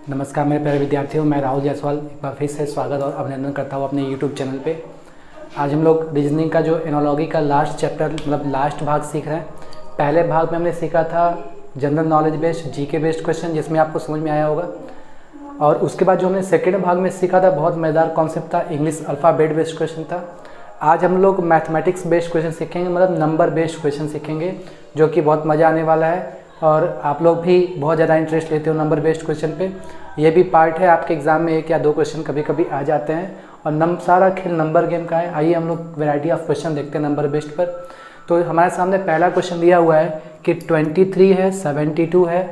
नमस्कार मेरे प्यारे विद्यार्थियों, मैं राहुल जायसवाल एक बार फिर से स्वागत और अभिनंदन करता हूँ अपने YouTube चैनल पे। आज हम लोग रीजनिंग का जो एनालॉजी का लास्ट चैप्टर मतलब लास्ट भाग सीख रहे हैं। पहले भाग में हमने सीखा था general knowledge based GK based question, जिसमें आपको समझ में आया होगा। और उसके बाद जो हमने सेकेंड भाग में सीखा था बहुत मज़ेदार कॉन्सेप्ट था, इंग्लिश अल्फ़ाबेट बेस्ड क्वेश्चन था। आज हम लोग मैथमेटिक्स बेस्ड क्वेश्चन सीखेंगे, मतलब नंबर बेस्ड क्वेश्चन सीखेंगे, जो कि बहुत मज़ा आने वाला है। और आप लोग भी बहुत ज़्यादा इंटरेस्ट लेते हो नंबर बेस्ड क्वेश्चन पे। ये भी पार्ट है, आपके एग्जाम में 1 या 2 क्वेश्चन कभी कभी आ जाते हैं। और सारा खेल नंबर गेम का है। आइए हम लोग वैरायटी ऑफ क्वेश्चन देखते हैं नंबर बेस्ड पर। तो हमारे सामने पहला क्वेश्चन दिया हुआ है कि 23 है, 72 है,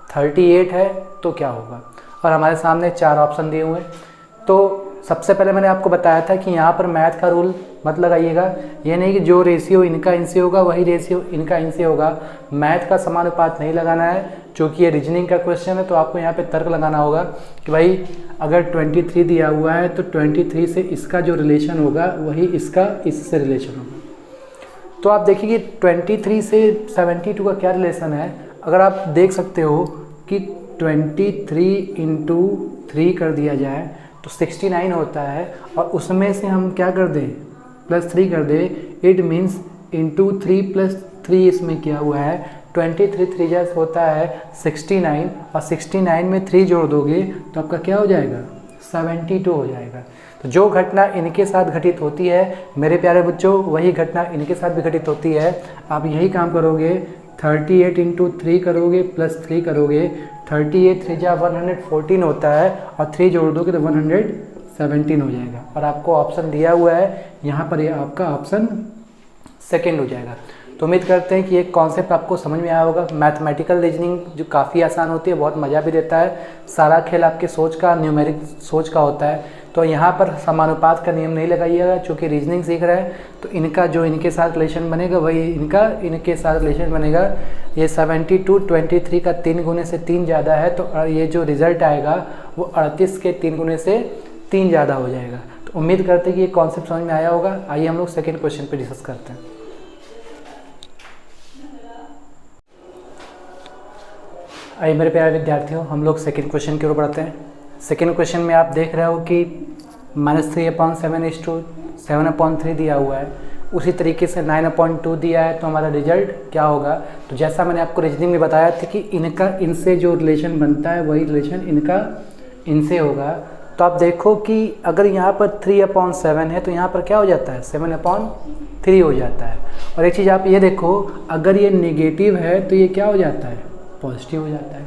38 है, तो क्या होगा। और हमारे सामने 4 ऑप्शन दिए हुए हैं। तो सबसे पहले मैंने आपको बताया था कि यहाँ पर मैथ का रूल मत लगाइएगा। ये नहीं कि जो रेशियो इनका इनसे होगा वही रेशियो इनका इनसे होगा। मैथ का समानुपात नहीं लगाना है, क्योंकि ये रीजनिंग का क्वेश्चन है। तो आपको यहाँ पे तर्क लगाना होगा कि भाई अगर 23 दिया हुआ है तो 23 से इसका जो रिलेशन होगा वही इसका इससे रिलेशन होगा। तो आप देखिए कि 23 से 72 का क्या रिलेशन है। अगर आप देख सकते हो कि 23 इंटू 3 कर दिया जाए तो 69 होता है, और उसमें से हम क्या कर दें, +3 कर दे। इट मीन्स इंटू 3 + 3 इसमें किया हुआ है। 23 3 जैसे होता है 69, और 69 में 3 जोड़ दोगे तो आपका क्या हो जाएगा, 72 हो जाएगा। तो जो घटना इनके साथ घटित होती है मेरे प्यारे बच्चों, वही घटना इनके साथ भी घटित होती है। आप यही काम करोगे, 38 इंटू 3 करोगे +3 करोगे। 38 3 जा 114 होता है, और 3 जोड़ दोगे तो 117 हो जाएगा। और आपको ऑप्शन दिया हुआ है यहाँ पर, ये आपका ऑप्शन सेकंड हो जाएगा। तो उम्मीद करते हैं कि एक कॉन्सेप्ट आपको समझ में आया होगा। मैथमेटिकल रीजनिंग जो काफ़ी आसान होती है, बहुत मज़ा भी देता है। सारा खेल आपके सोच का, न्यूमेरिक सोच का होता है। तो यहाँ पर समानुपात का नियम नहीं लगाइएगा, चूँकि रीजनिंग सीख रहे हैं। तो इनका जो इनके साथ रिलेशन बनेगा वही इनका इनके साथ रिलेशन बनेगा। ये 72 23 का 3 गुने से 3 ज़्यादा है, तो ये जो रिजल्ट आएगा वो 38 के 3 गुने से 3 ज़्यादा हो जाएगा। तो उम्मीद करते हैं कि ये कॉन्सेप्ट समझ में आया होगा। आइए हम लोग सेकेंड क्वेश्चन पर डिस्कस करते हैं। आइए मेरे प्यारे विद्यार्थियों, हम लोग सेकेंड क्वेश्चन की ओर बढ़ते हैं। सेकेंड क्वेश्चन में आप देख रहे हो कि -3/7 7/3 दिया हुआ है। उसी तरीके से 9/2 दिया है। तो हमारा रिजल्ट क्या होगा। तो जैसा मैंने आपको रीजनिंग में बताया था कि इनका इनसे जो रिलेशन बनता है वही रिलेशन इनका इनसे होगा। तो आप देखो कि अगर यहाँ पर 3/7 है तो यहाँ पर क्या हो जाता है, 7/3 हो जाता है। और एक चीज़ आप ये देखो, अगर ये नेगेटिव है तो ये क्या हो जाता है, पॉजिटिव हो जाता है।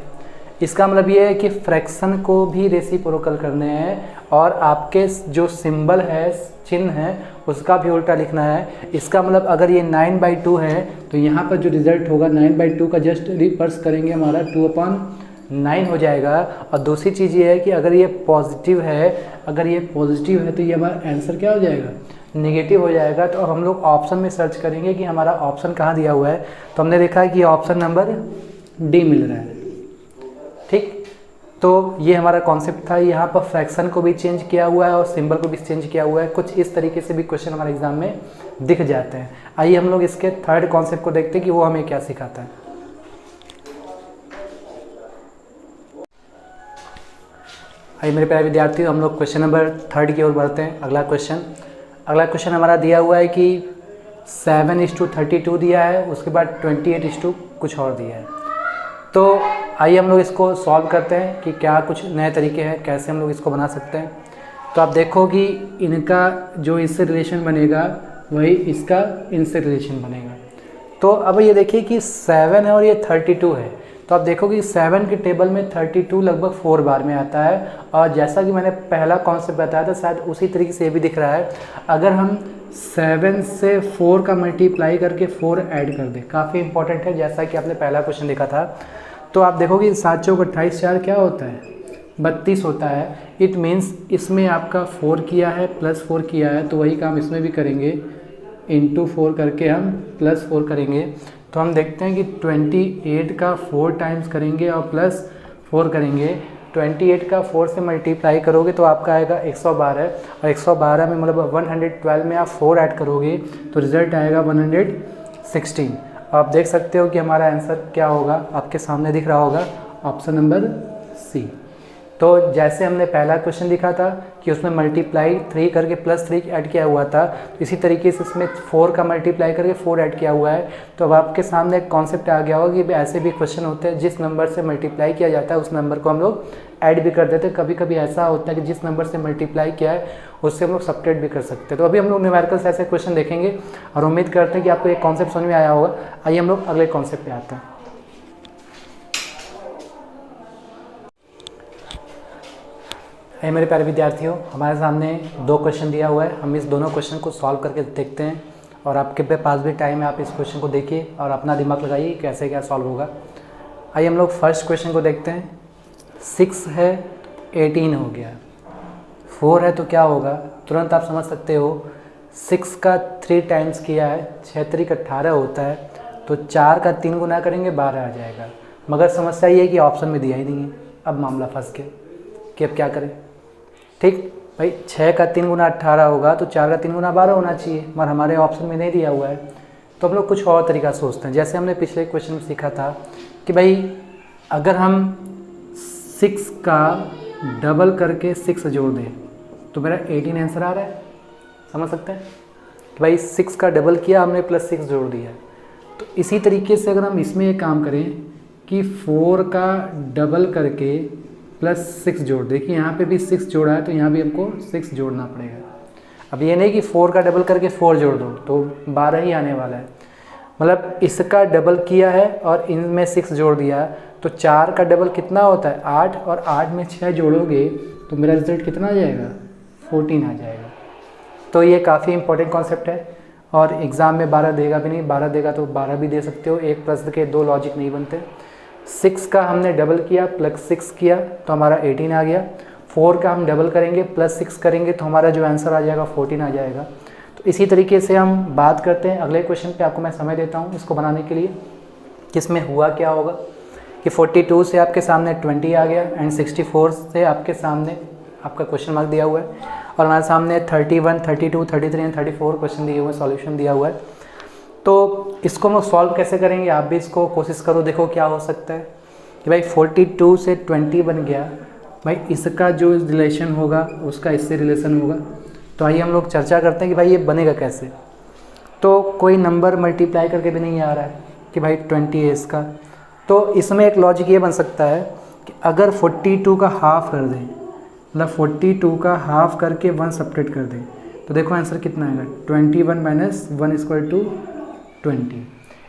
इसका मतलब ये है कि फ्रैक्शन को भी रेसिप्रोकल करने हैं, और आपके जो सिंबल है, चिन्ह है, उसका भी उल्टा लिखना है। इसका मतलब अगर ये 9/2 है तो यहाँ पर जो रिजल्ट होगा 9/2 का जस्ट रिवर्स करेंगे, हमारा 2/9 हो जाएगा। और दूसरी चीज़ ये है कि अगर ये पॉजिटिव है, तो ये हमारा आंसर क्या हो जाएगा, नेगेटिव हो जाएगा। तो अब हम लोग ऑप्शन में सर्च करेंगे कि हमारा ऑप्शन कहाँ दिया हुआ है। तो हमने देखा है कि ऑप्शन नंबर डी मिल रहा है। ठीक, तो ये हमारा कॉन्सेप्ट था। यहाँ पर फ्रैक्शन को भी चेंज किया हुआ है और सिंबल को भी चेंज किया हुआ है। कुछ इस तरीके से भी क्वेश्चन हमारे एग्जाम में दिख जाते हैं। आइए हम लोग इसके थर्ड कॉन्सेप्ट को देखते हैं कि वो हमें क्या सिखाता है। आइए मेरे प्यारे विद्यार्थियों, हम लोग क्वेश्चन नंबर 3 की ओर बढ़ते हैं। अगला क्वेश्चन हमारा दिया हुआ है कि 7:32 दिया है, उसके बाद 28 कुछ और दिया है। तो आइए हम लोग इसको सॉल्व करते हैं कि क्या कुछ नए तरीके हैं, कैसे हम लोग इसको बना सकते हैं। तो आप देखो कि इनका जो इससे रिलेशन बनेगा वही इसका इनसे रिलेशन बनेगा। तो अब ये देखिए कि 7 है और ये 32 है। तो आप देखो कि 7 के टेबल में 32 लगभग 4 बार में आता है। और जैसा कि मैंने पहला कॉन्सेप्ट बताया था, शायद उसी तरीके से ये भी दिख रहा है। अगर हम 7 से 4 का मल्टीप्लाई करके 4 ऐड कर दें, काफ़ी इंपॉर्टेंट है, जैसा कि आपने पहला क्वेश्चन देखा था। तो आप देखोगे 7 चौक 28 4 क्या होता है, 32 होता है। इट मीन्स इसमें आपका 4 किया है +4 किया है, तो वही काम इसमें भी करेंगे, इंटू 4 करके हम +4 करेंगे। तो हम देखते हैं कि 28 का 4 टाइम्स करेंगे और +4 करेंगे। 28 का 4 से मल्टीप्लाई करोगे तो आपका आएगा 112, और 112 में मतलब 112 में आप 4 ऐड करोगे तो रिज़ल्ट आएगा 116। आप देख सकते हो कि हमारा आंसर क्या होगा, आपके सामने दिख रहा होगा, ऑप्शन नंबर सी। तो जैसे हमने पहला क्वेश्चन लिखा था कि उसमें मल्टीप्लाई 3 करके +3 ऐड किया हुआ था, इसी तरीके से इसमें 4 का मल्टीप्लाई करके 4 ऐड किया हुआ है। तो अब आपके सामने एक कॉन्सेप्ट आ गया होगा कि ऐसे भी क्वेश्चन होते हैं जिस नंबर से मल्टीप्लाई किया जाता है उस नंबर को हम लोग ऐड भी कर देते हैं। कभी कभी ऐसा होता है कि जिस नंबर से मल्टीप्लाई किया है उससे हम लोग सब्ट्रैक्ट भी कर सकते हैं। तो अभी हम लोग न्यूमेरिकल्स ऐसे क्वेश्चन देखेंगे और उम्मीद करते हैं कि आपको एक कॉन्सेप्ट समझ में आया होगा। आइए हम लोग अगले कॉन्सेप्ट पे आते हैं। है मेरे प्यारे विद्यार्थियों, हमारे सामने 2 क्वेश्चन दिया हुआ है। हम इस दोनों क्वेश्चन को सॉल्व करके देखते हैं और आपके पास भी टाइम है, आप इस क्वेश्चन को देखिए और अपना दिमाग लगाइए कैसे क्या सॉल्व होगा। आइए हम लोग फर्स्ट क्वेश्चन को देखते हैं। 6 है, 18 हो गया, 4 है तो क्या होगा, तुरंत आप समझ सकते हो। 6 का 3 टाइम्स किया है, 6 3 18 होता है, तो 4 का 3 गुना करेंगे 12 आ जाएगा। मगर समस्या ये है कि ऑप्शन में दिया ही नहीं है। अब मामला फंस गया कि अब क्या करें। ठीक भाई, 6 का 3 गुना 18 होगा तो 4 का 3 गुना 12 होना चाहिए, मगर हमारे ऑप्शन में नहीं दिया हुआ है। तो हम लोग कुछ और तरीका सोचते हैं। जैसे हमने पिछले क्वेश्चन में सीखा था कि भाई अगर हम 6 का डबल करके 6 जोड़ दें तो मेरा 18 आंसर आ रहा है। समझ सकते हैं कि भाई 6 का डबल किया हमने +6 जोड़ दिया। तो इसी तरीके से अगर हम इसमें एक काम करें कि 4 का डबल करके +6 जोड़, देखिए यहाँ पे भी 6 जोड़ा है तो यहाँ भी हमको 6 जोड़ना पड़ेगा। अब ये नहीं कि 4 का डबल करके 4 जोड़ दो तो 12 ही आने वाला है। मतलब इसका डबल किया है और इनमें 6 जोड़ दिया, तो 4 का डबल कितना होता है 8, और 8 में 6 जोड़ोगे तो मेरा रिजल्ट कितना आ जाएगा 14 आ जाएगा। तो ये काफ़ी इंपॉर्टेंट कॉन्सेप्ट है और एग्ज़ाम में 12 देगा भी नहीं, 12 देगा तो 12 भी दे सकते हो। एक प्रश्न के 2 लॉजिक नहीं बनते। 6 का हमने डबल किया +6 किया तो हमारा 18 आ गया। 4 का हम डबल करेंगे +6 करेंगे तो हमारा जो आंसर आ जाएगा 14 आ जाएगा। तो इसी तरीके से हम बात करते हैं अगले क्वेश्चन पे। आपको मैं समय देता हूँ इसको बनाने के लिए कि इसमें हुआ क्या होगा कि 42 से आपके सामने 20 आ गया एंड 64 से आपके सामने आपका क्वेश्चन मार्क दिया हुआ है और हमारे सामने 31, 32, 33 एंड 34 क्वेश्चन दिए हुए हैं, सॉल्यूशन दिया हुआ है। तो इसको हम लोग सॉल्व कैसे करेंगे, आप भी इसको कोशिश करो, देखो क्या हो सकता है कि भाई 42 से 20 बन गया। भाई इसका जो रिलेशन होगा उसका इससे रिलेशन होगा। तो आइए हम लोग चर्चा करते हैं कि भाई ये बनेगा कैसे। तो कोई नंबर मल्टीप्लाई करके भी नहीं आ रहा है कि भाई 20 है इसका। तो इसमें एक लॉजिक ये बन सकता है कि अगर 42 का हाफ कर दें, मतलब 42 का हाफ करके 1 सब्ट्रैक्ट कर दें तो देखो आंसर कितना आएगा 21 - 1 = 20।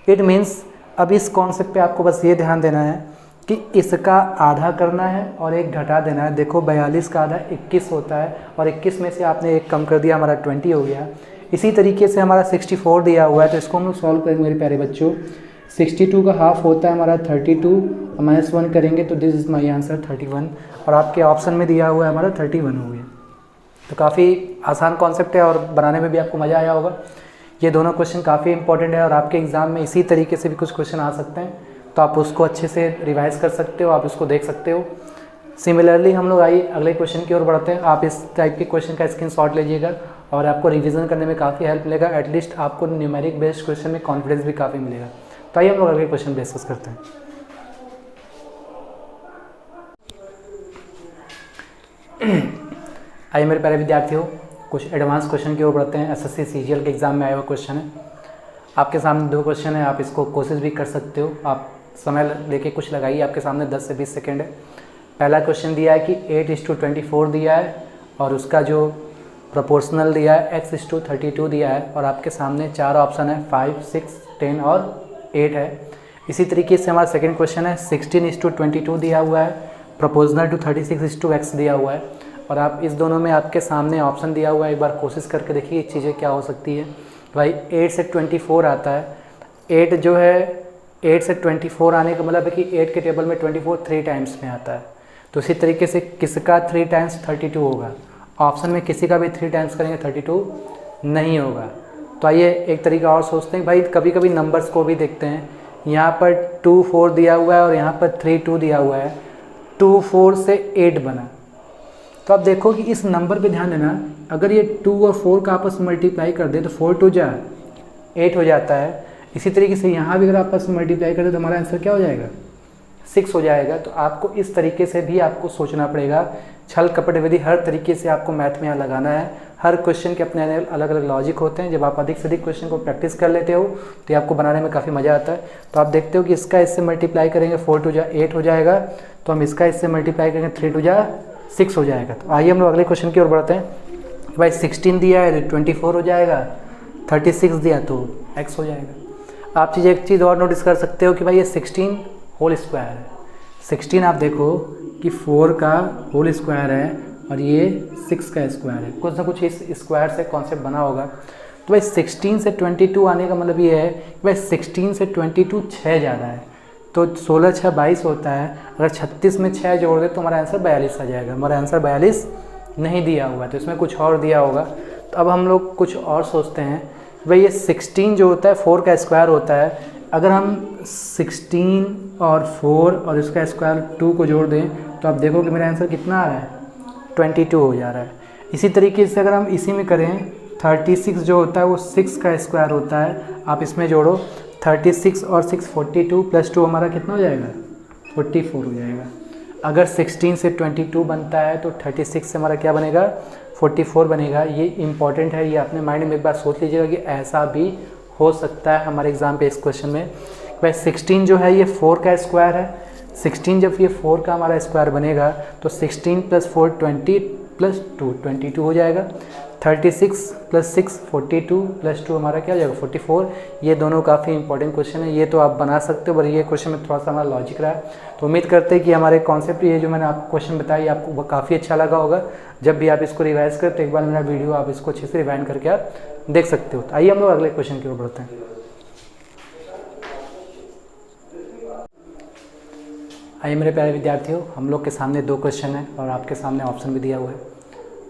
इट मीन्स अब इस कॉन्सेप्ट पे आपको बस ये ध्यान देना है कि इसका आधा करना है और एक घटा देना है। देखो 42 का आधा 21 होता है और 21 में से आपने एक कम कर दिया, हमारा 20 हो गया। इसी तरीके से हमारा 64 दिया हुआ है तो इसको हम लोग सॉल्व करेंगे मेरे प्यारे बच्चों। 62 का हाफ होता है हमारा 32 और -1 करेंगे तो दिस इज़ माई आंसर 31, और आपके ऑप्शन में दिया हुआ है हमारा 31 हो गया। तो काफ़ी आसान कॉन्सेप्ट है और बनाने में भी आपको मज़ा आया होगा। ये दोनों क्वेश्चन काफ़ी इंपॉर्टेंट है और आपके एग्ज़ाम में इसी तरीके से भी कुछ क्वेश्चन आ सकते हैं, तो आप उसको अच्छे से रिवाइज कर सकते हो, आप उसको देख सकते हो। सिमिलरली हम लोग आइए अगले क्वेश्चन की ओर बढ़ते हैं। आप इस टाइप के क्वेश्चन का स्क्रीनशॉट लीजिएगा और आपको रिवीजन करने में काफ़ी हेल्प मिलेगा। एटलीस्ट आपको न्यूमेरिक बेस्ड क्वेश्चन में कॉन्फिडेंस भी काफ़ी मिलेगा। तो आइए हम लोग अगले क्वेश्चन डिस्कस करते हैं। आइए मेरे प्यारे विद्यार्थियों, कुछ एडवांस क्वेश्चन की ओर बढ़ते हैं। एसएससी सीजीएल के एग्ज़ाम में आया हुआ क्वेश्चन है। आपके सामने 2 क्वेश्चन है, आप इसको कोशिश भी कर सकते हो। आप समय लेके कुछ लगाइए, आपके सामने 10 से 20 सेकेंड है। पहला क्वेश्चन दिया है कि 8:24 दिया है और उसका जो प्रोपोर्शनल दिया है x:32 दिया है और आपके सामने 4 ऑप्शन है 5, 6, 10 और 8 है। इसी तरीके से हमारा सेकेंड क्वेश्चन है 16:22 दिया हुआ है, प्रोपोर्शनल टू 36:x दिया हुआ है और आप इस दोनों में आपके सामने ऑप्शन दिया हुआ है। एक बार कोशिश करके देखिए चीज़ें क्या हो सकती है। भाई 8 से 24 आता है, 8 जो है 8 से 24 आने का मतलब है कि 8 के टेबल में 24 3 टाइम्स में आता है। तो इसी तरीके से किसका 3 टाइम्स 32 होगा, ऑप्शन में किसी का भी 3 टाइम्स करेंगे 32 नहीं होगा। तो आइए एक तरीका और सोचते हैं। भाई कभी कभी नंबर्स को भी देखते हैं। यहाँ पर 2 4 दिया हुआ है और यहाँ पर 3 2 दिया हुआ है, 2 4 से 8 बना। तो आप देखो कि इस नंबर पे ध्यान देना, अगर ये 2 और 4 का आपस में मल्टीप्लाई कर दे तो 4 2 जा 8 हो जाता है। इसी तरीके से यहाँ भी अगर आपस में मल्टीप्लाई कर दे तो हमारा आंसर क्या हो जाएगा 6 हो जाएगा। तो आपको इस तरीके से भी आपको सोचना पड़ेगा, छल कपट विधि हर तरीके से आपको मैथ में यहाँ लगाना है। हर क्वेश्चन के अपने अलग अलग लॉजिक होते हैं। जब आप अधिक से अधिक क्वेश्चन को प्रैक्टिस कर लेते हो तो आपको बनाने में काफ़ी मज़ा आता है। तो आप देखते हो कि इसका इससे मल्टीप्लाई करेंगे 4 टू जा 8 हो जाएगा, तो हम इसका इससे मल्टीप्लाई करेंगे 3 टू जा 6 हो जाएगा। तो आइए हम लोग अगले क्वेश्चन की ओर बढ़ते हैं। भाई 16 दिया है तो 24 हो जाएगा, 36 दिया तो x हो जाएगा। आप एक चीज़ और नोटिस कर सकते हो कि भाई ये 16 होल स्क्वायर है। 16 आप देखो कि 4 का होल स्क्वायर है और ये 6 का स्क्वायर है। कुछ ना कुछ इस स्क्वायर से कॉन्सेप्ट बना होगा। तो भाई 16 से 22 आने का मतलब ये है कि भाई 16 से 22 6 ज़्यादा है, तो 16 6 22 होता है। अगर 36 में 6 जोड़ दे तो हमारा आंसर 42 आ जाएगा। हमारा आंसर 42 नहीं दिया हुआ है, तो इसमें कुछ और दिया होगा। तो अब हम लोग कुछ और सोचते हैं। भाई ये 16 जो होता है 4 का स्क्वायर होता है। अगर हम 16 और 4 और इसका स्क्वायर 2 को जोड़ दें तो आप देखो कि मेरा आंसर कितना आ रहा है, 22 हो जा रहा है। इसी तरीके से अगर हम इसी में करें 36 जो होता है वो 6 का स्क्वायर होता है। आप इसमें जोड़ो 36 और 6 42 प्लस 2 हमारा कितना हो जाएगा, 44 हो जाएगा। अगर 16 से 22 बनता है तो 36 से हमारा क्या बनेगा, 44 बनेगा। ये इंपॉर्टेंट है, ये अपने माइंड में एक बार सोच लीजिएगा कि ऐसा भी हो सकता है हमारे एग्जाम पे इस क्वेश्चन में। भाई 16 जो है ये 4 का स्क्वायर है। 16 जब ये 4 का हमारा स्क्वायर बनेगा तो 16 प्लस 4 20 प्लस 2 22 हो जाएगा। 36 प्लस 6 42 प्लस 2 हमारा क्या हो जाएगा, 44। ये दोनों काफ़ी इंपॉर्टेंट क्वेश्चन है, ये तो आप बना सकते हो, पर ये क्वेश्चन में थोड़ा सा हमारा लॉजिक रहा है। तो उम्मीद करते हैं कि हमारे कॉन्सेप्ट ये जो मैंने आपको क्वेश्चन बताई आपको वो काफ़ी अच्छा लगा होगा। जब भी आप इसको रिवाइज करें तो एक बार मेरा वीडियो आप इसको अच्छे से रिवाइंड करके आप देख सकते हो। तो आइए हम लोग अगले क्वेश्चन की ओर बढ़ते हैं। आइए मेरे प्यारे विद्यार्थियों, हम लोग के सामने 2 क्वेश्चन हैं और आपके सामने ऑप्शन भी दिया हुआ है।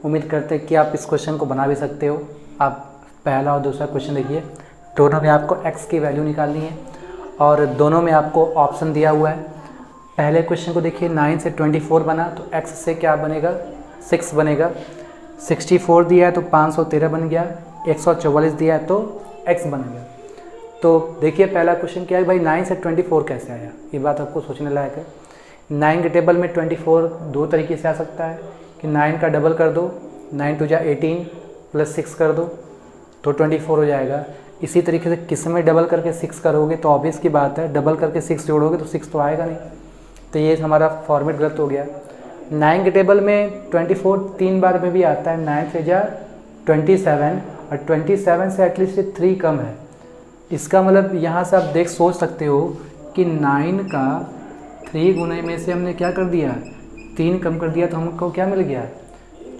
उम्मीद करते हैं कि आप इस क्वेश्चन को बना भी सकते हो। आप पहला और दूसरा क्वेश्चन देखिए, दोनों में आपको x की वैल्यू निकालनी है और दोनों में आपको ऑप्शन दिया हुआ है। पहले क्वेश्चन को देखिए, 9 से 24 बना तो x से क्या बनेगा, 6 बनेगा। 64 दिया है तो 513 बन गया। 144 दिया है तो x बन गया। तो देखिए पहला क्वेश्चन क्या है, भाई 9 से 24 कैसे आया, ये बात आपको सोचने लायक है। 9 के टेबल में 24 दो तरीके से आ सकता है कि 9 का डबल कर दो, 9 टू जा 18 प्लस 6 कर दो तो 24 हो जाएगा। इसी तरीके से किस में डबल करके 6 करोगे तो ऑब्वियस की बात है, डबल करके 6 जोड़ोगे तो 6 तो आएगा नहीं, तो ये हमारा फॉर्मेट गलत हो गया। 9 के टेबल में 24 3 बार में भी आता है, 9 से जा 27 और 27 से एटलीस्ट 3 कम है। इसका मतलब यहाँ से आप सोच सकते हो कि 9 का 3 गुने में से हमने क्या कर दिया, 3 कम कर दिया तो हमको क्या मिल गया,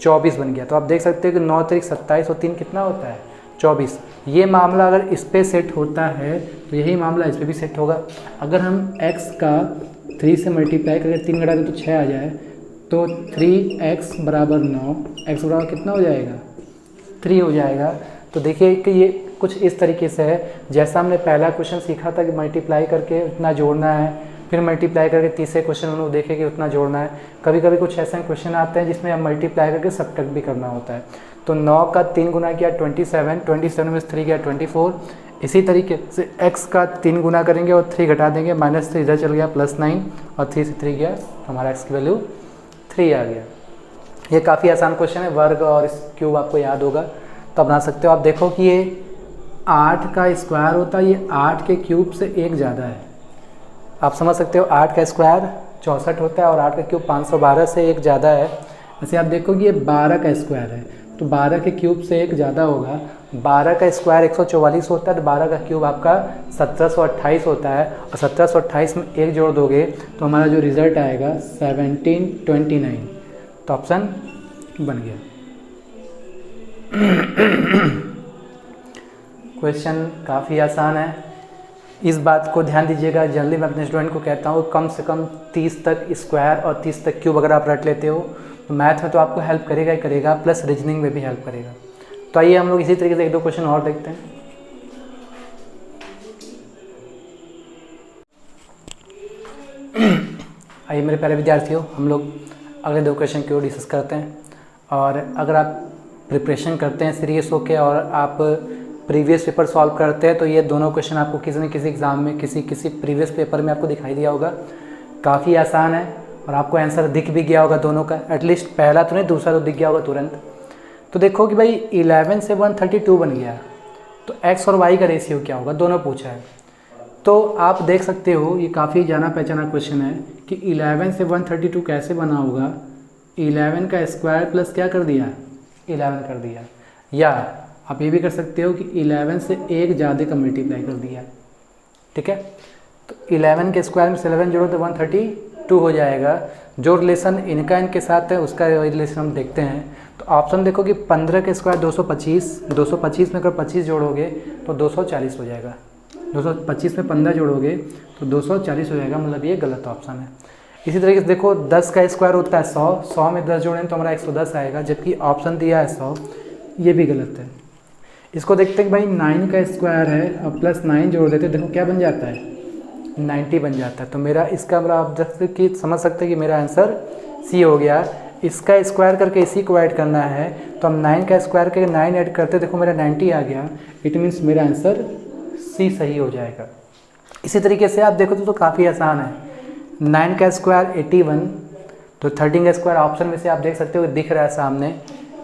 24 बन गया। तो आप देख सकते हो कि 9 तारीख 27 और 3 कितना होता है, 24। ये मामला अगर इस पे सेट होता है तो यही मामला इस पे भी सेट होगा। अगर हम x का 3 से मल्टीप्लाई करके 3 घटा दें तो 6 आ जाए तो 3x बराबर 9, x बराबर कितना हो जाएगा, 3 हो जाएगा। तो देखिए कि ये कुछ इस तरीके से है, जैसा हमने पहला क्वेश्चन सीखा था कि मल्टीप्लाई करके उतना जोड़ना है, फिर मल्टीप्लाई करके तीसरे क्वेश्चन हम लोग देखे कि उतना जोड़ना है। कभी कभी कुछ ऐसे क्वेश्चन आते हैं जिसमें हम मल्टीप्लाई करके सब्ट्रैक्ट भी करना होता है। तो 9 का 3 गुना किया 27, 27 में 3 गया 24। इसी तरीके से x का 3 गुना करेंगे और 3 घटा देंगे, -3 इधर चल गया +9 और 3 से 3 गया, हमारा x की वैल्यू 3 आ गया। ये काफ़ी आसान क्वेश्चन है, वर्ग और क्यूब आपको याद होगा तो बना सकते हो। आप देखो कि ये 8 का स्क्वायर होता है, ये 8 के क्यूब से 1 ज़्यादा है। आप समझ सकते हो 8 का स्क्वायर 64 होता है और 8 का क्यूब 512 से 1 ज़्यादा है। वैसे आप देखो कि ये 12 का स्क्वायर है तो 12 के क्यूब से 1 ज़्यादा होगा। 12 का स्क्वायर 144 होता है तो 12 का क्यूब आपका 1728 होता है और 1728 में 1 जोड़ दोगे तो हमारा जो रिज़ल्ट आएगा 1729, तो ऑप्शन बन गया। क्वेश्चन काफ़ी आसान है, इस बात को ध्यान दीजिएगा। जनरली मैं अपने स्टूडेंट को कहता हूँ कम से कम 30 तक स्क्वायर और 30 तक क्यूब अगर आप रट लेते हो तो मैथ में तो आपको हेल्प करेगा ही करेगा, प्लस रीजनिंग में भी हेल्प करेगा। तो आइए हम लोग इसी तरीके से 1-2 क्वेश्चन और देखते हैं। आइए मेरे प्यारे विद्यार्थियों, हम लोग अगले 2 क्वेश्चन की ओर डिस्कस करते हैं। और अगर आप प्रिपरेशन करते हैं सीरियस होके और आप प्रीवियस पेपर सॉल्व करते हैं तो ये दोनों क्वेश्चन आपको किसी न किसी एग्ज़ाम में किसी प्रीवियस पेपर में आपको दिखाई दिया होगा। काफ़ी आसान है और आपको आंसर दिख भी गया होगा दोनों का, एटलीस्ट पहला तो नहीं, दूसरा तो दिख गया होगा तुरंत। तो देखो कि भाई 11 से 132 बन गया, तो x और y का रेशियो क्या होगा, दोनों पूछा है। तो आप देख सकते हो ये काफ़ी जाना पहचाना क्वेश्चन है कि 11 से 132 कैसे बना होगा। 11 का स्क्वायर प्लस क्या कर दिया, 11 कर दिया, या आप ये भी कर सकते हो कि 11 से एक ज़्यादा का मल्टीप्लाई कर दिया। ठीक है, तो 11 के स्क्वायर में से 11 जोड़ो तो 132 हो जाएगा। जो रिलेशन इनका इनके साथ है उसका रिलेशन हम देखते हैं। तो ऑप्शन देखो कि 15 के स्क्वायर 225, 225 में अगर 25 जोड़ोगे तो 240 हो जाएगा। 225 में 15 जोड़ोगे तो 240 हो जाएगा, मतलब ये गलत ऑप्शन है। इसी तरीके से देखो 10 का स्क्वायर होता है 100, 100 में 10 जोड़ें तो हमारा 110 आएगा, जबकि ऑप्शन दिया है 100, ये भी गलत है। इसको देखते हैं कि भाई 9 का स्क्वायर है और प्लस 9 जोड़ देते, देखो क्या बन जाता है, 90 बन जाता है। तो मेरा इसका मतलब आप जैसे कि समझ सकते हैं कि मेरा आंसर सी हो गया। इसका स्क्वायर करके इसी को ऐड करना है, तो हम 9 का स्क्वायर करके 9 ऐड करते, देखो मेरा 90 आ गया। इट मीन्स मेरा आंसर सी सही हो जाएगा। इसी तरीके से आप देखो तो काफ़ी आसान है। 9 का स्क्वायर 81, तो 13 का स्क्वायर ऑप्शन में से आप देख सकते हो दिख रहा है सामने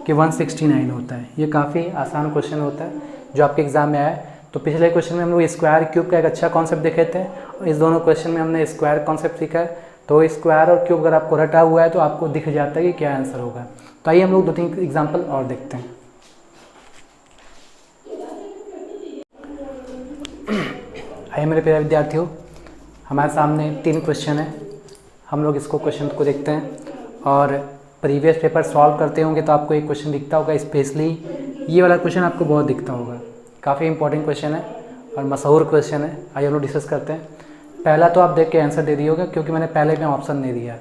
कि 169 होता है। ये काफ़ी आसान क्वेश्चन होता है जो आपके एग्जाम में आया है। तो पिछले क्वेश्चन में हम लोग स्क्वायर क्यूब का एक अच्छा कॉन्सेप्ट देखे थे, और इस दोनों क्वेश्चन में हमने स्क्वायर कॉन्सेप्ट सीखा है। तो स्क्वायर और क्यूब अगर आपको रटा हुआ है तो आपको दिख जाता है कि क्या आंसर होगा। तो आइए हम लोग 2-3 एग्जाम्पल और देखते हैं। आइए मेरे प्यारे विद्यार्थियों, हमारे सामने 3 क्वेश्चन है। हम लोग इसको क्वेश्चन को देखते हैं और प्रीवियस पेपर सॉल्व करते होंगे तो आपको एक क्वेश्चन दिखता होगा, स्पेशली ये वाला क्वेश्चन आपको बहुत दिखता होगा। काफ़ी इंपॉर्टेंट क्वेश्चन है और मशहूर क्वेश्चन है। आइए हम लोग डिस्कस करते हैं। पहला तो आप देख के आंसर दे दिए होगा, क्योंकि मैंने पहले में ऑप्शन नहीं दिया।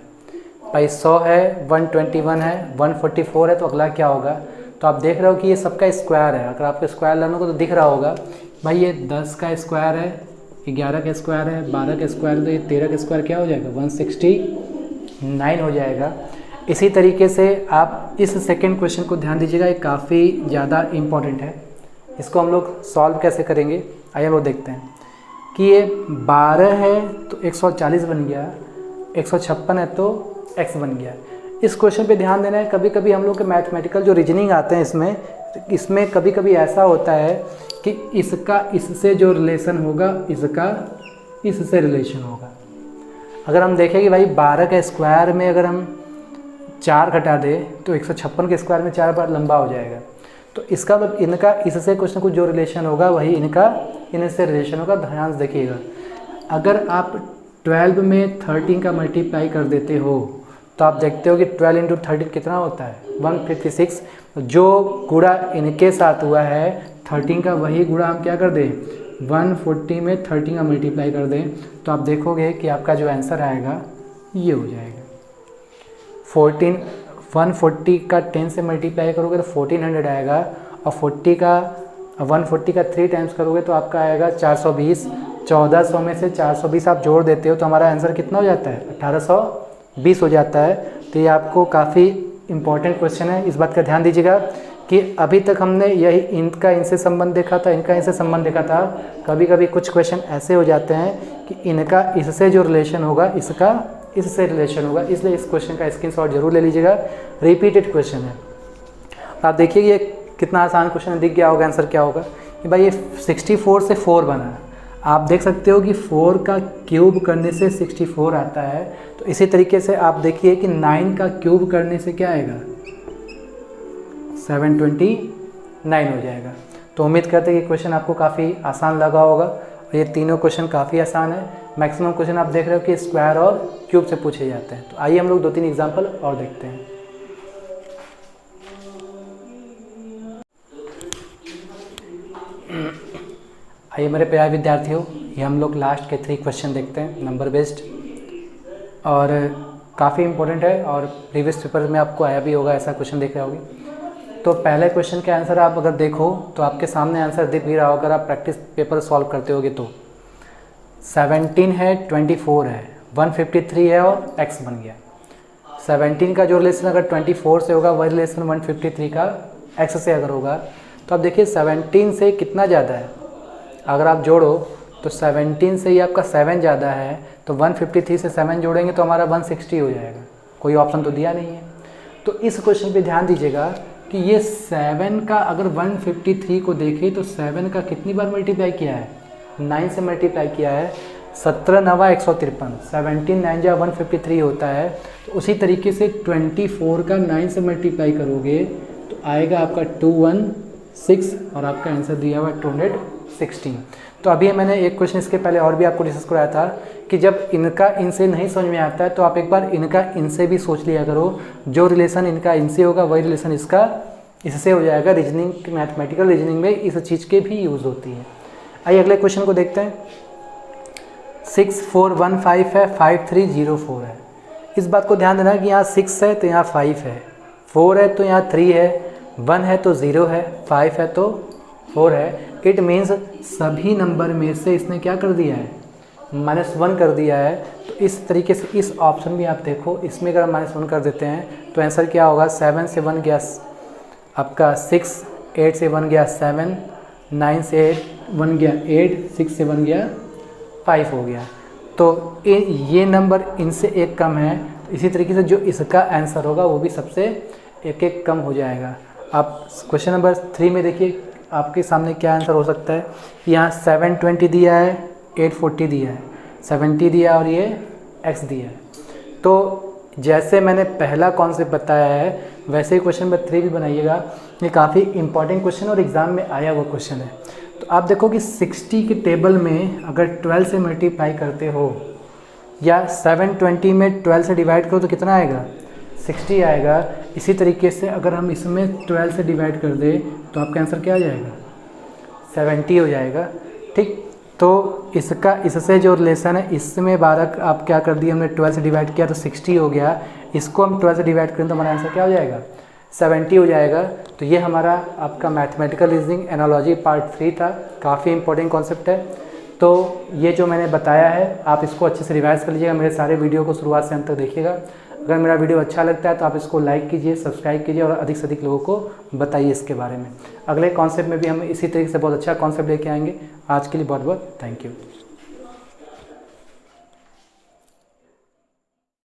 भाई 100 है, 121 है, 144 है, तो अगला क्या होगा। तो आप देख रहे हो कि ये सबका स्क्वायर है। अगर आपको स्क्वायर लेना होगा तो दिख रहा होगा भाई ये 10 का स्क्वायर है, 11 का स्क्वायर है, 12 का स्क्वायर, तो ये 13 का स्क्वायर क्या हो जाएगा, 169 हो जाएगा। इसी तरीके से आप इस सेकेंड क्वेश्चन को ध्यान दीजिएगा, ये काफ़ी ज़्यादा इम्पॉर्टेंट है। इसको हम लोग सॉल्व कैसे करेंगे, आइए हम लोग देखते हैं कि ये 12 है तो 140 बन गया, 156 है तो x बन गया। इस क्वेश्चन पे ध्यान देना है। कभी कभी हम लोग के मैथमेटिकल जो रीजनिंग आते हैं इसमें कभी कभी ऐसा होता है कि इसका इससे जो रिलेशन होगा, इसका इससे रिलेशन होगा। अगर हम देखें कि भाई 12 के स्क्वायर में अगर हम 4 घटा दें तो 156 के स्क्वायर में 4 बार लंबा हो जाएगा। तो इसका मतलब इनका इससे कुछ ना कुछ जो रिलेशन होगा वही इनका इनसे रिलेशन होगा। ध्यान से देखिएगा, अगर आप 12 में 13 का मल्टीप्लाई कर देते हो तो आप देखते हो कि 12 इंटू 13 कितना होता है, 156। जो गुणा इनके साथ हुआ है 13 का, वही गुणा हम क्या कर दें, 140 में 13 का मल्टीप्लाई कर दें, तो आप देखोगे कि आपका जो आंसर आएगा ये हो जाएगा 140 का 10 से मल्टीप्लाई करोगे तो 1400 आएगा, और 140 का 3 टाइम्स करोगे तो आपका आएगा 420। 1400 में से 420 आप जोड़ देते हो तो हमारा आंसर कितना हो जाता है, 1820 हो जाता है। तो ये आपको काफ़ी इंपॉर्टेंट क्वेश्चन है। इस बात का ध्यान दीजिएगा कि अभी तक हमने यही इनका इनसे संबंध देखा था, इनका इनसे संबंध देखा था। कभी कभी कुछ क्वेश्चन ऐसे हो जाते हैं कि इनका इससे जो रिलेशन होगा, इसका इससे रिलेशन होगा, इसलिए इस क्वेश्चन का स्क्रीनशॉट जरूर ले लीजिएगा। रिपीटेड क्वेश्चन है। आप देखिए ये कितना आसान क्वेश्चन है, दिख गया होगा आंसर क्या होगा कि भाई ये 64 से 4 बना है। आप देख सकते हो कि 4 का क्यूब करने से 64 आता है। तो इसी तरीके से आप देखिए कि 9 का क्यूब करने से क्या आएगा, 729 हो जाएगा। तो उम्मीद करते हैं कि क्वेश्चन आपको काफ़ी आसान लगा होगा। और ये तीनों क्वेश्चन काफ़ी आसान है। मैक्सिमम क्वेश्चन आप देख रहे हो कि स्क्वायर और क्यूब से पूछे जाते हैं। तो आइए हम लोग 2-3 एग्जाम्पल और देखते हैं। आइए मेरे प्यारे विद्यार्थियों, ये हम लोग लास्ट के 3 क्वेश्चन देखते हैं, नंबर बेस्ड, और काफ़ी इंपॉर्टेंट है और प्रीवियस पेपर में आपको आया भी होगा, ऐसा क्वेश्चन देख रहे होगे। तो पहले क्वेश्चन के आंसर आप अगर देखो तो आपके सामने आंसर दिख भी रहा होगा, अगर आप प्रैक्टिस पेपर सॉल्व करते होगे तो 17 है, 24 है, 153 है और x बन गया। 17 का जो रिलेशन अगर 24 से होगा वही रिलेशन 153 का x से अगर होगा, तो आप देखिए 17 से कितना ज़्यादा है, अगर आप जोड़ो तो 17 से ही आपका 7 ज़्यादा है, तो 153 से 7 जोड़ेंगे तो हमारा 160 हो जाएगा, कोई ऑप्शन तो दिया नहीं है। तो इस क्वेश्चन पे ध्यान दीजिएगा कि ये 7 का अगर 153 को देखें तो 7 का कितनी बार मल्टीप्लाई किया है, 9 से मल्टीप्लाई किया है, 17 9 153, 17 9 जा 153 होता है। तो उसी तरीके से 24 का 9 से मल्टीप्लाई करोगे तो आएगा आपका 216 और आपका आंसर दिया हुआ 216। तो अभी मैंने एक क्वेश्चन इसके पहले और भी आपको डिस्कस कराया था कि जब इनका इनसे नहीं समझ में आता है तो आप एक बार इनका इनसे भी सोच लिया करो, जो रिलेशन इनका इनसे होगा वही रिलेशन इसका इससे हो जाएगा। रीजनिंग, मैथमेटिकल रीजनिंग में इस चीज़ के भी यूज़ होती है। आइए अगले क्वेश्चन को देखते हैं। 6415 है, 5304 है। इस बात को ध्यान देना कि यहाँ 6 है तो यहाँ 5 है, 4 है तो यहाँ 3 है, 1 है तो 0 है, 5 है तो 4 है। इट मीन्स सभी नंबर में से इसने क्या कर दिया है, -1 कर दिया है। तो इस तरीके से इस ऑप्शन भी आप देखो, इसमें अगर हम -1 कर देते हैं तो आंसर क्या होगा, 7 से 1 गया आपका 6, 8 से 1 गया 7, 9 से 1 गया 8, 6 से 1 गया 5 हो गया। तो ये नंबर इनसे एक कम है, तो इसी तरीके से जो इसका आंसर होगा वो भी सबसे एक एक कम हो जाएगा। आप क्वेश्चन नंबर 3 में देखिए आपके सामने क्या आंसर हो सकता है। यहाँ 720 दिया है, 840 दिया है, 70 दिया और ये x दिया है। तो जैसे मैंने पहला कॉन्सेप्ट बताया है वैसे ही क्वेश्चन नंबर 3 भी बनाइएगा। ये काफ़ी इंपॉर्टेंट क्वेश्चन और एग्ज़ाम में आया हुआ क्वेश्चन है। तो आप देखो कि 60 के टेबल में अगर 12 से मल्टीप्लाई करते हो या 720 में 12 से डिवाइड करो तो कितना आएगा, 60 आएगा। इसी तरीके से अगर हम इसमें 12 से डिवाइड कर दें तो आपका आंसर क्या आ जाएगा, 70 हो जाएगा। ठीक, तो इसका इससे जो रिलेशन है, इसमें 12 आप क्या कर दिए, हमने 12 से डिवाइड किया तो 60 हो गया। इसको हम 12 से डिवाइड करें तो हमारा आंसर क्या हो जाएगा, 70 हो जाएगा। तो ये हमारा आपका मैथमेटिकल रीजनिंग एनालॉजी पार्ट 3 था। काफ़ी इंपॉर्टेंट कॉन्सेप्ट है। तो ये जो मैंने बताया है आप इसको अच्छे से रिवाइज कर लीजिएगा। मेरे सारे वीडियो को शुरुआत से अंत तक देखिएगा। अगर मेरा वीडियो अच्छा लगता है तो आप इसको लाइक कीजिए, सब्सक्राइब कीजिए और अधिक से अधिक लोगों को बताइए इसके बारे में। अगले कॉन्सेप्ट में भी हम इसी तरीके से बहुत अच्छा कॉन्सेप्ट लेके आएंगे। आज के लिए बहुत बहुत थैंक यू।